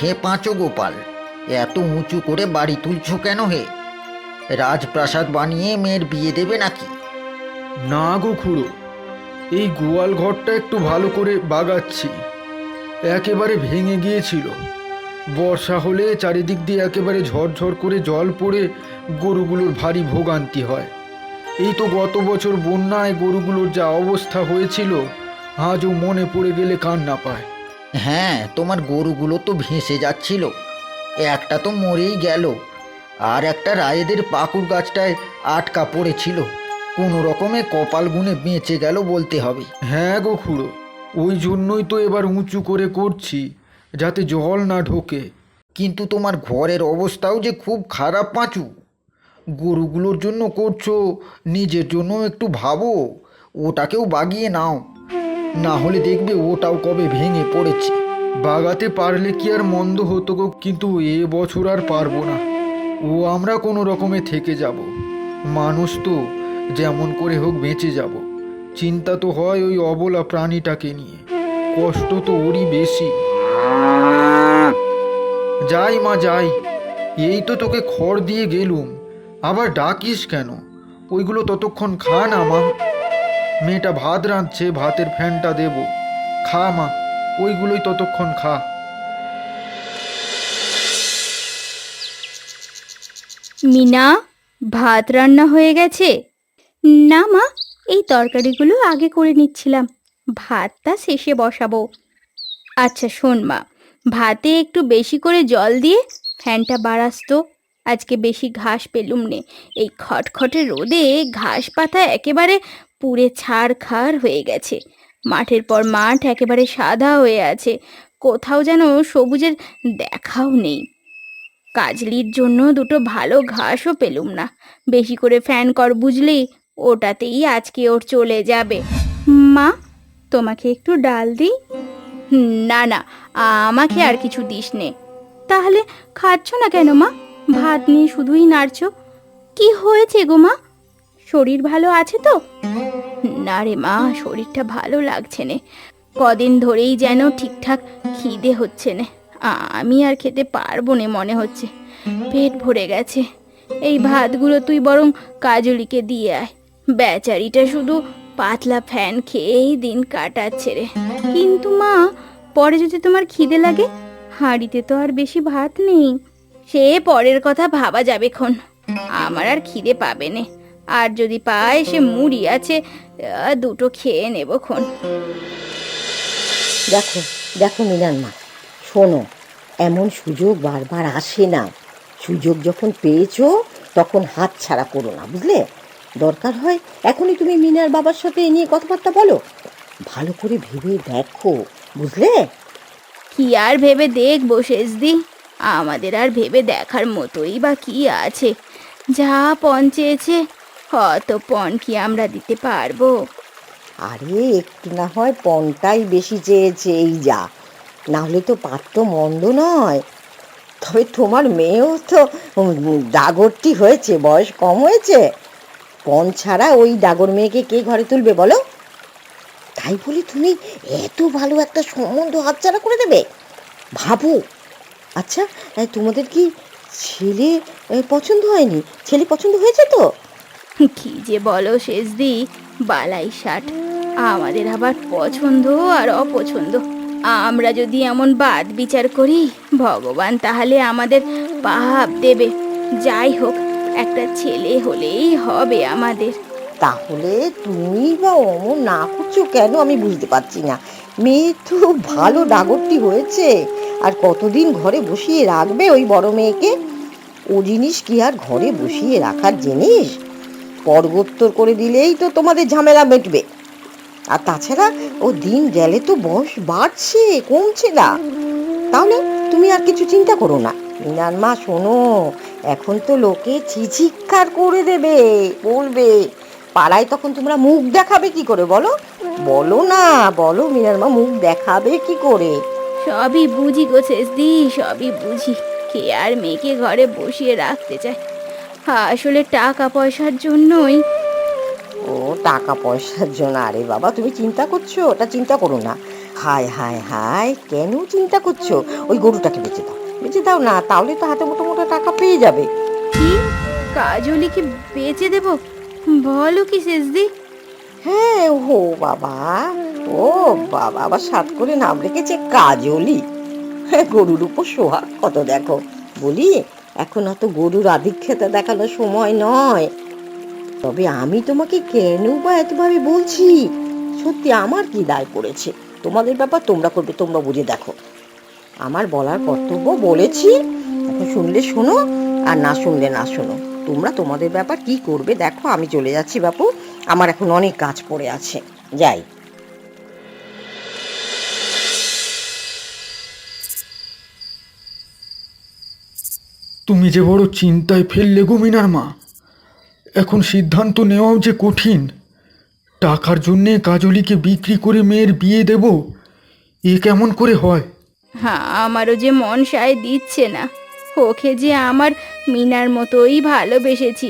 হে পাঁচো গোপাল, এত উঁচু করে বাড়ি তুলছো কেন হে? রাজপ্রাসাদ বানিয়ে মেয়ের বিয়ে দেবে নাকি? না গো খুড়ো, এই গোয়াল ঘরটা একটু ভালো করে বাগাচ্ছি। একেবারে ভেঙে গিয়েছিল। বর্ষা হলে চারিদিক দিয়ে একেবারে ঝরঝর করে জল পড়ে গরুগুলোর ভারী ভোগান্তি হয়। এই তো গত বছর বন্যায় গরুগুলোর যা অবস্থা হয়েছিল, আজও মনে পড়ে গেলে কান্না পায়। হ্যাঁ, তোমার গরুগুলো তো ভেসে যাচ্ছিল, একটা তো মরেই গেল, আর একটা রায়েদের পাকুড় গাছটায় আটকা পড়েছিল। কোনো রকমে কপাল গুনে বেঁচে গেল বলতে হবে। হ্যাঁ গো খুড়ো, ওই জন্যই তো এবার উঁচু করে করছি, যাতে জল না ঢোকে। কিন্তু তোমার ঘরের অবস্থাও যে খুব খারাপ পাঁচু। গরুগুলোর জন্য করছো, নিজের জন্য একটু ভাবো। ওটাকেও বাগিয়ে নাও, না হলে দেখবে ওটাও কবে ভেঙে পড়েছে। বাগাতে পারলে কি আর মন্দ হতো গো, কিন্তু এ বছর আর পারবো না। ও আমরা কোনো রকমে থেকে যাব। মানুষ তো, যেমন করে হোক বেঁচে যাব। চিন্তা তো হয় ওই অবলা প্রাণীটাকে নিয়ে, কষ্ট তো ওরই বেশি। যাই মা যাই, এই তো তোকে খড় দিয়ে গেলুম, আবার ডাকিস কেন? ওইগুলো ততক্ষণ খা না মা। মেয়েটা ভাত রাঁধছে, ভাতের ফ্যানটা দেব, খা মা, ওইগুলোই ততক্ষণ খা। মিনা, ভাত রান্না হয়ে গেছে? না মা, এই তরকারিগুলো আগে করে নিচ্ছিলাম, ভাতটা শেষে বসাবো। আচ্ছা শোন মা, ভাতে একটু বেশি করে জল দিয়ে ফ্যানটা বাড়াস তো। আজকে বেশি ঘাস পেলুম নে, এই খটখটে রোদে ঘাস পাতা একেবারে পুড়ে ছারখার হয়ে গেছে। মাঠের পর মাঠ একেবারে সাদা হয়ে আছে, কোথাও যেন সবুজের দেখাও নেই। কাজলির জন্য দুটো ভালো ঘাসও পেলুম না। বেশি করে ফ্যান কর বুঝলি, ওটাতেই আজকে ওর চলে যাবে। মা, তোমাকে একটু ডাল দিই? না না, আমাকে আর কিছু দিস নে। তাহলে খাচ্ছ না কেন মা? ভাত নিয়ে শুধুই নাড়ছো। কি হয়েছে গো মা, শরীর ভালো আছে তো? না রে মা, শরীরটা ভালো লাগছে নে, কদিন ধরেই যেন ঠিকঠাক খিদে হচ্ছে না। আমি আর খেতে পারবো না মনে হচ্ছে, পেট ভরে গেছে। এই ভাতগুলো তুই বরং কাজলিকে দিয়ে আয়, বেচারিটা শুধু পাতলা ফ্যান খেয়েই দিন কাটাচ্ছে রে। কিন্তু মা, পরে যদি তোমার খিদে লাগে, হাঁড়িতে তো আর বেশি ভাত নেই। সে পরের কথা ভাবা যাবে খন, আমার আর খিদে পাবে নে। আর যদি পায় সে মুড়ি আছে, দুটো খেয়ে নেব খন। দেখো দেখো মিনার মা, শোনো, এমন সুযোগ বারবার আসে না। সুযোগ যখন পেয়েছো তখন হাত ছাড়া করো না, বুঝলে? দরকার হয় এখনই তুমি মিনার বাবার সাথে এ নিয়ে কথাবার্তা বলো, ভালো করে ভেবে দেখো, বুঝলে? কি আর ভেবে দেখবো শেষদি, আমাদের আর ভেবে দেখার মতোই বা কি আছে? যা পণ চেয়েছে, অত পণ কি আমরা দিতে পারবো? আরে একটু না হয় পণটাই বেশি চেয়েছে, এই যা, না হলে তো পাত্র মন্দ নয়। তবে তোমার মেয়েও তো ডাগরটি হয়েছে, বয়স কম হয়েছে। পণ ছাড়া ওই ডাগর মেয়েকে কে ঘরে তুলবে বলো? তাই বলি তুমি এত ভালো একটা সম্বন্ধ হাতছাড়া করে দেবে? ভাবো। আচ্ছা, তোমাদের কি ছেলে পছন্দ হয়নি? ছেলে পছন্দ হয়েছে তো? কি যে বলো শেষদি, বালাই ষাট, আমাদের আবার পছন্দ আর অপছন্দ। আমরা যদি এমন বাদ বিচার করি, ভগবান তাহলে আমাদের পাপ দেবে। যাই হোক, একটা ছেলে হলেই হবে আমাদের। তাহলে তুমি বা অমন না করছো কেন আমি বুঝতে পারছি না। মেয়ে তো ভালো ডাগরটি হয়েছে, আর কতদিন ঘরে বসিয়ে রাখবে ওই বড় মেয়েকে? ও জিনিস কি আর ঘরে বসিয়ে রাখার জিনিস? পরগোত্তর করে দিলেই তো তোমাদের ঝামেলা মিটবে। আর তাছাড়া ও দিন গেলে তো বয়স বাড়ছে, কমছে না। তাহলে তুমি আর কিছু চিন্তা করো না। মিনার মা শোনো, এখন তো লোকে চিৎকার করে দেবে, বলবে, পাড়ায় তখন তোমরা মুখ দেখাবে কি করে বলো? বলো না, বলো মিনার মা, মুখ দেখাবে কি করে? সবই বুঝি গো শেষদি, সবই বুঝি। কে আর মেয়েকে ঘরে বসিয়ে রাখতে চায়? আসলে টাকা পয়সার জন্যই। ও টাকা পয়সার জন্য? আরে বাবা, তুমি চিন্তা করছো, ওটা চিন্তা করো না। হায় হায় হায়, কেন চিন্তা করছো? ওই গরুটাকে বেঁচে দাও না, তাহলে তো হাতে মোটা মোটা টাকা পেয়ে যাবে। কি, কাজলিকে বেচে দেব? বলো কি শেষদি? হ্যাঁ, ও বাবা, ও বাবা, আবার সাত করে নাম রেখেছে কাজলি। হ্যাঁ, গরুর উপর সোহাগ কত দেখো। বলি, এখন অত গরুর আধিক্যতা দেখানোর সময় নয়। তবে আমি তোমাকে কেন বা এতভাবে বলছি, সত্যি আমার কি দায় পড়েছে? তোমাদের ব্যাপার তোমরা করবে, তোমরা বুঝে দেখো। আমার বলার কর্তব্য বলেছি, এখন শুনলে শোনো, আর না শুনলে না শোনো। তোমরা তোমাদের ব্যাপার কি করবে দেখো। আমি চলে যাচ্ছি বাপু, আমার এখন অনেক কাজ পড়ে আছে, যাই। তুমি যে বড় চিন্তায় ফেললে গো মিনার মা। এখন সিদ্ধান্ত নেওয়াও যে কঠিন। টাকার জন্যে কাজলিকে বিক্রি করে মেয়ের বিয়ে দেব, এ কেমন করে হয়? হ্যাঁ, আমারও যে মন সায় দিচ্ছে না। ওকে যে আমার মিনার মতোই ভালোবেসেছি,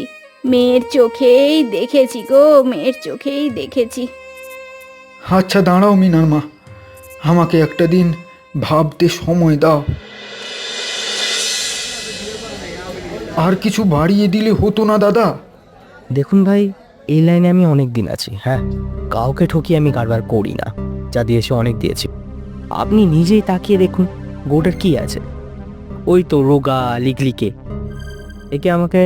মেয়ের চোখেই দেখেছি গো, মেয়ের চোখেই দেখেছি। আচ্ছা দাঁড়াও মিনার মা, আমাকে একটা দিন ভাবতে সময় দাও। আর কিছু বাড়িয়ে দিলে হতো না দাদা? দেখুন ভাই, এই লাইনে আমি অনেক দিন আছি। হ্যাঁ, কাউকে ঠকিয়ে আমি কারবার করি না। যা দিয়েছি অনেক দিয়েছি। আপনি নিজেই তাকিয়ে দেখুন, গরুটার কি আছে? ওই তো রোগা লিগলিকে। একে আমাকে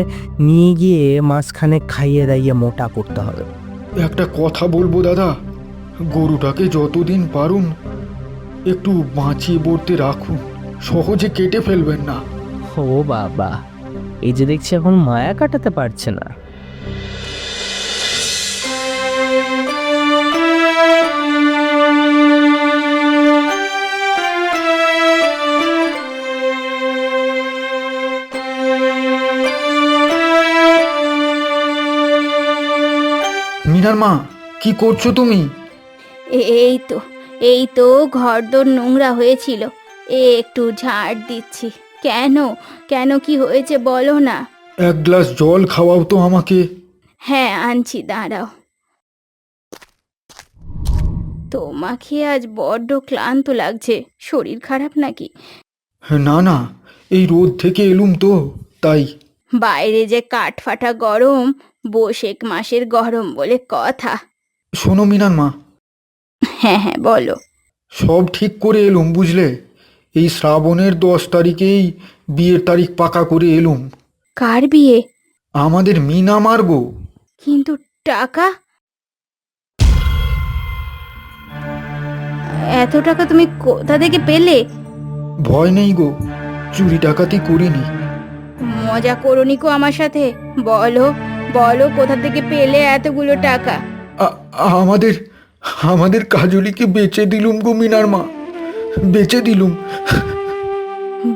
নিয়ে গিয়ে মাঝখানে খাইয়ে দাইয়ে মোটা করতে হবে। একটা কথা বলবো দাদা, গরুটাকে যতদিন পারুন একটু বাঁচিয়ে বলতে রাখুন, সহজে কেটে ফেলবেন না। ও বাবা, এই যে দেখছি এখন মায়া কাটাতে পারছে না। মিনার মা, কি করছো তুমি? এই তো, এই তো ঘরদোর নোংরা হয়েছিল, একটু ঝাড় দিচ্ছি। কেন, কেন কি হয়েছে বলো না? এক গ্লাস জল খাওয়াও তো আমাকে। হ্যাঁ আনছি, দাঁড়াও। তোমাকে আজ বড্ড ক্লান্ত লাগছে, শরীর খারাপ নাকি? না না, এই রোদ থেকে এলুম তো, তাই। বাইরে যে কাঠফাটা গরম, বৈশাখ মাসের গরম বলে কথা। শোনো মিনার মা, হ্যাঁ হ্যাঁ বলো। সব ঠিক করে এলুম বুঝলে। এই শ্রাবণের 10 তারিখেই বিয়ের তারিখ পাকা করে এলুম। কার বিয়ে? আমাদের মিনা মারগো। কিন্তু টাকা, এত টাকা তুমি কোথা থেকে পেলে? ভয় নেই গো, চুরি ডাকাতি করিনি। মজা করোনি কো আমার সাথে? বলো, বলো কোথা থেকে পেলে এতগুলো টাকা? আমাদের আমাদের কাজলিকে বেচে দিলুম গো মিনার মা, বেচে দিলুম।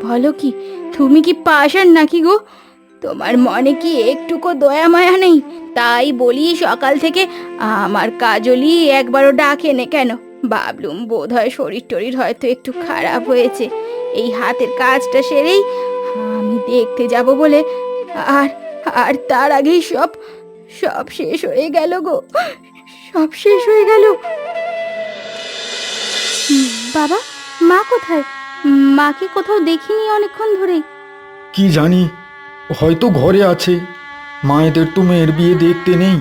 বলো কি, তুমি কি পাষাণ নাকি গো? তোমার মনে কি একটুকু দয়া মায়া নেই? তাই বলি সকাল থেকে আমার কাজলি একবারও ডাকেনে কেন? ভাবলুম বোধ হয় শরীর টরীর হয়তো একটু খারাপ হয়েছে, এই হাতের কাজটা সেরেই আমি দেখতে যাব বলে। আর আর তার আগেই সব সব শেষ হয়ে গেল গো, সব শেষ হয়ে গেল। বাবা, মা কোথায়? মাকে কোথাও দেখিনি অনেকক্ষণ ধরেই। কি জানি, হয়তো ঘরে আছে। মায়েদের তো মেয়ের বিয়ে দেখতে নেই,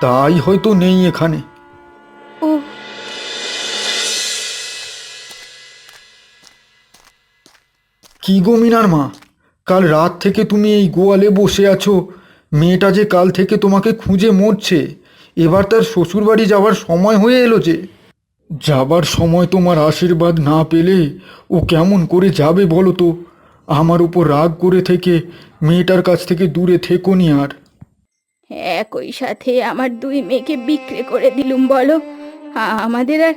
তাই হয়তো নেই এখানে। ও, কি গো মিনার মা, কাল রাত থেকে তুমি এই গোয়ালে বসে আছো। মেয়েটা যে কাল থেকে তোমাকে খুঁজে মরছে। এবার তার শ্বশুরবাড়ি যাওয়ার সময় হয়ে এলো যে। যাবার সময় তোমার আশীর্বাদ না পেলে ও কেমন করে যাবে বলো তো? আমার উপর রাগ করে থেকে মেয়েটার কাছ থেকে দূরে থেকোনি আর। একই সাথে আমার দুই মেয়েকে বিক্রি করে দিলুম বলো। আমাদের আর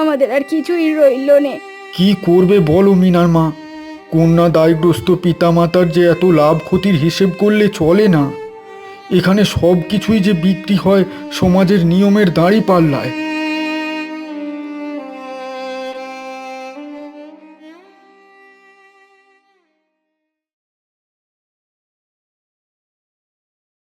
আমাদের আর কিছুই রইল নে। কি করবে বলো মিনার মা? কন্যা দায়গ্রস্ত পিতামাতার যে এত লাভ ক্ষতির হিসেব করলে চলে না। এখানে সব কিছুই যে বিক্রি হয় সমাজের নিয়মের দাঁড়ি পাল্লায়।